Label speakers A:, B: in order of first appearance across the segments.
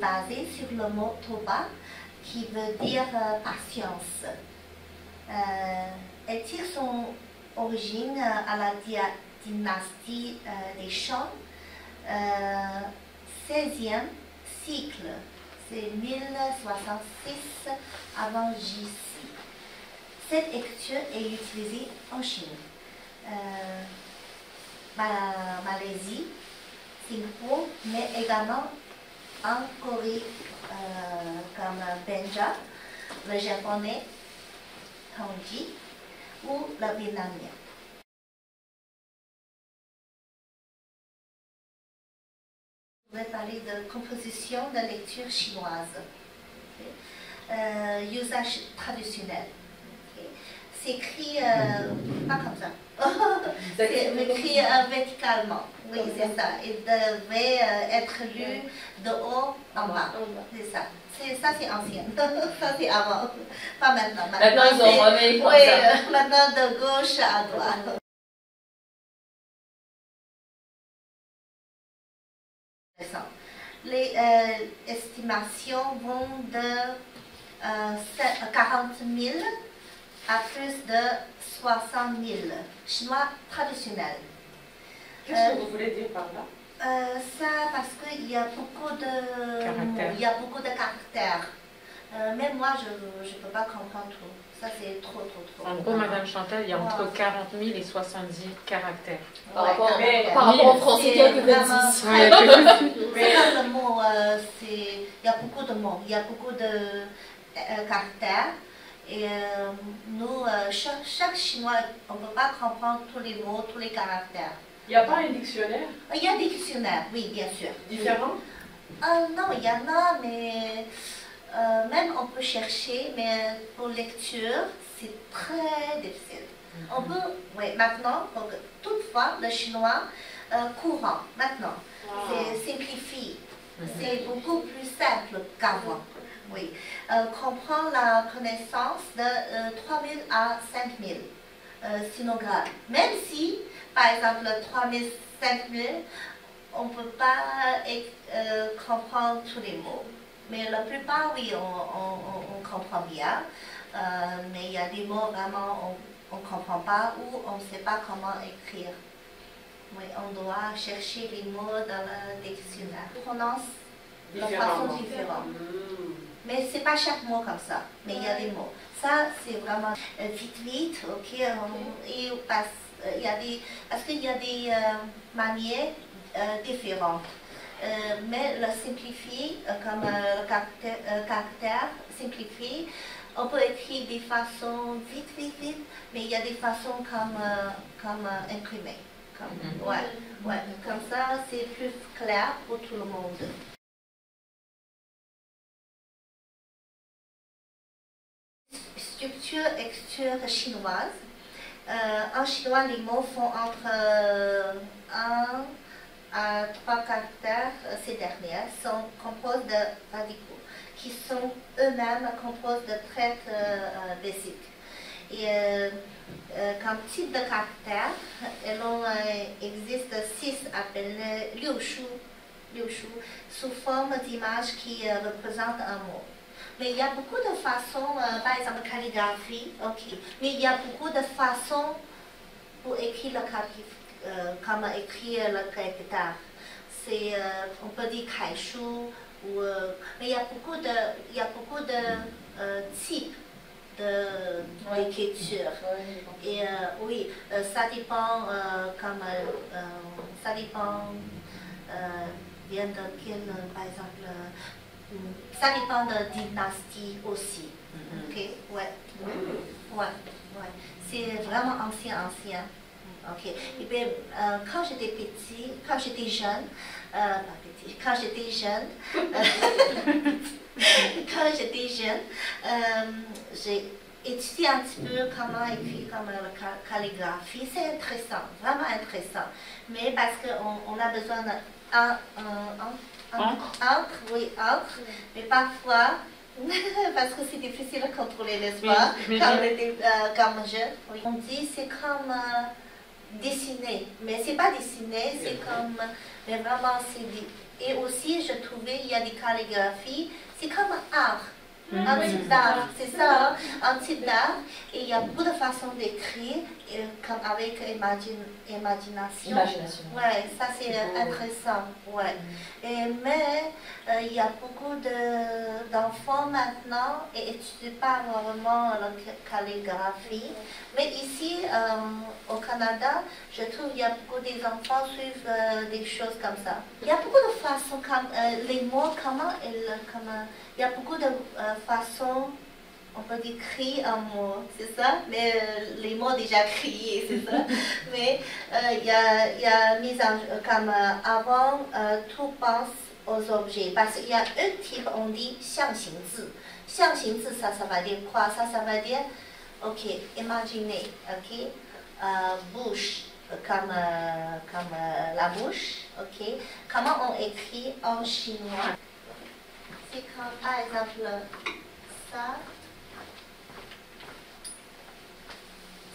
A: basé sur le mot Toba, qui veut dire patience. Elle tire son origine à la dynastie des Shang, 16e cycle, c'est 1066 avant J.C. Cette écriture est utilisée en Chine, Malaisie, Singapour, mais également en Corée, comme Benja, le japonais, Kanji, ou le vietnamien. Je vais parler de composition de lecture chinoise. Usage traditionnel. C'est écrit pas comme ça. C'est écrit verticalement. Oui, c'est ça. Il devait être lu de haut en bas. C'est ça. Ça, c'est ancien. Ça, c'est avant. Pas maintenant.
B: Maintenant, ils ont remis comme ça.
A: Maintenant, de gauche à droite. Les estimations vont de 40 000 à plus de 60 000 chinois traditionnels.
C: Qu'est-ce que vous voulez dire par là?
A: Ça parce qu'il y a beaucoup de caractères. Même moi, je ne peux pas comprendre tout. Ça, c'est trop.
D: En gros, Madame Chantal, il y a entre 40 000 et 70 caractères.
B: Par rapport au français, quelques 26.
A: C'est pas le mot, il y a beaucoup de mots, il y a beaucoup de caractères. Et nous, chaque chinois, on ne peut pas comprendre tous les mots, tous les caractères.
C: Il n'y a pas un dictionnaire?
A: Il y a des dictionnaires, oui, bien sûr.
C: Différents?
A: Non, il y en a, mais même on peut chercher, mais pour lecture, c'est très difficile. On peut, oui, maintenant, toutefois, le chinois courant, maintenant, c'est simplifié. C'est beaucoup plus simple qu'avant. Oui. Comprend la connaissance de 3000 à 5000 synogrammes. Même si, par exemple, 3000, 5000, on ne peut pas comprendre tous les mots. Mais la plupart, oui, on comprend bien. Mais il y a des mots vraiment on ne comprend pas ou on ne sait pas comment écrire. Oui, on doit chercher les mots dans le dictionnaire. On prononce de façon différente. Mais ce n'est pas chaque mot comme ça, mais il y a des mots. Ça, c'est vraiment vite, ok. Parce qu'il y a des manières différentes. Mais le simplifié, comme le caractère simplifié, on peut écrire des façons vite, mais il y a des façons comme imprimées. Comme ça, c'est plus clair pour tout le monde. Écriture chinoise. En chinois, les mots font entre 1 à 3 caractères. Ces dernières sont composées de radicaux, qui sont eux-mêmes composés de traits basiques. Et comme type de caractère, il existe 6 appelés liu shu, sous forme d'image qui représentent un mot. Mais il y a beaucoup de façons, par exemple calligraphie, ok. Mais il y a beaucoup de façons pour écrire comme écrire le caractère. On peut dire kaishu, mais il y a beaucoup de types d'écriture. Et oui, ça dépend, ça dépend bien de quel, par exemple. Ça dépend de dynastie aussi. Ok, ouais. C'est vraiment ancien. Ok. Et puis, quand j'étais jeune, j'ai étudié un petit peu comment écrire comme la calligraphie. C'est intéressant, vraiment intéressant. Mais parce qu'on a besoin encre, mais parfois, parce que c'est difficile à contrôler, n'est-ce pas? Comme jeune, on dit c'est comme dessiné. Mais c'est pas dessiné, c'est comme, mais vraiment c'est et aussi je trouvais il y a des calligraphies, c'est comme un art. Un type d'art, c'est ça, un type d'art. Et il y a beaucoup de façons d'écrire, comme avec imagination. Ouais, ça c'est intéressant. Ouais. Mais il y a beaucoup d'enfants maintenant et n'étudient pas vraiment la calligraphie. Mais ici, au Canada, je trouve qu'il y a beaucoup d'enfants qui suivent des choses comme ça. Il y a beaucoup de façons, comme les mots, il y a beaucoup de façons, on peut écrire un mot, c'est ça, mais les mots déjà criés, c'est ça. Mais il y a mise en comme avant, tout pense aux objets. Parce qu'il y a un type, on dit 象形字. 象形字, ça va dire quoi? Ça va dire, ok, imaginez, ok, bouche, comme la bouche, ok. Comment on écrit en chinois? C'est comme, par exemple, ça.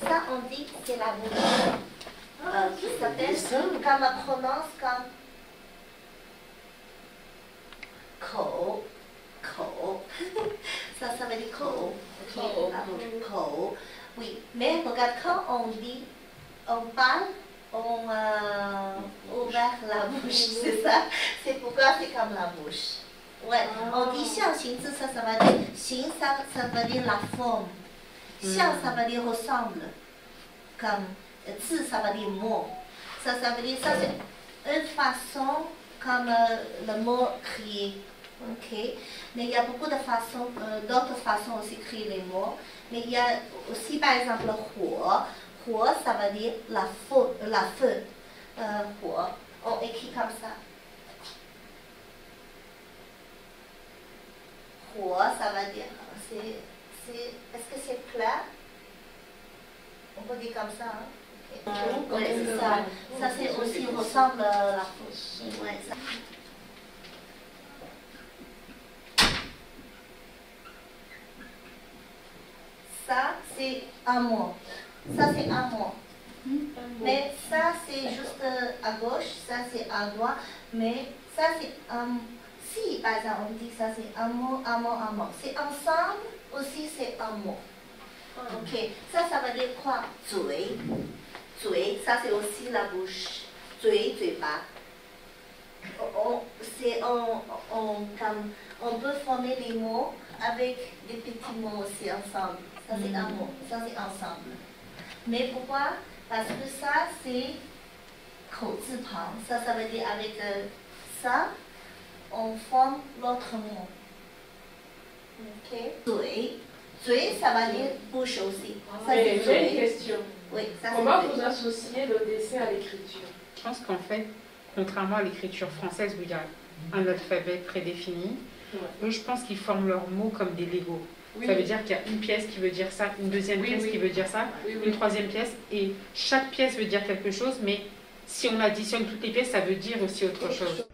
A: Ça, on dit que c'est la bouche. Qui s'appelle, comme on prononce comme ko. Ça veut dire ko. Ko. Oui, mais regarde, quand on dit, on parle, on ouvre la bouche, c'est ça. C'est pourquoi c'est comme la bouche. Ouais, on dit 象形字, ça va dire, 形, ça veut dire la forme. 像, ça veut dire ressemble. Comme, 字, ça veut dire mot. Ça veut dire, ça c'est une façon comme le mot crié. Ok, mais il y a beaucoup de façons, d'autres façons aussi d'écrire les mots. Mais il y a aussi par exemple le 火. 火, ça veut dire la feu. 火, on écrit comme ça. 火, ça veut dire, est-ce que c'est plat? On peut dire comme ça, hein? Okay. Ouais, c'est ça. Ça c'est aussi ressemble à la feu. Ouais, ça. Ça, c'est un mot. Ça, c'est un mot. Mais ça, c'est juste à gauche. Ça, c'est à droite. Mais ça, c'est un... Si, par exemple, on dit que ça, c'est un mot, un mot, un mot. C'est ensemble, aussi, c'est un mot. Ok. Ça veut dire quoi? 嘴. 嘴, ça, c'est aussi la bouche. 嘴, 嘴巴. On peut former les mots avec des petits mots aussi ensemble. Ça c'est un mot, ça c'est ensemble. Mais pourquoi? Parce que ça c'est 口字旁. Ça veut dire avec ça, on forme l'autre mot. Ok? 嘴. 嘴, ça va dire bouche aussi. Ça,
C: j'ai une question.
A: Oui, ça,
C: comment vous associez le dessin à l'écriture?
D: Je pense qu'en fait, contrairement à l'écriture française où il y a un alphabet prédéfini, eux, je pense qu'ils forment leurs mots comme des Legos. Oui. Ça veut dire qu'il y a une pièce qui veut dire ça, une deuxième pièce qui veut dire ça, une troisième pièce, et chaque pièce veut dire quelque chose, mais si on additionne toutes les pièces, ça veut dire aussi autre chose.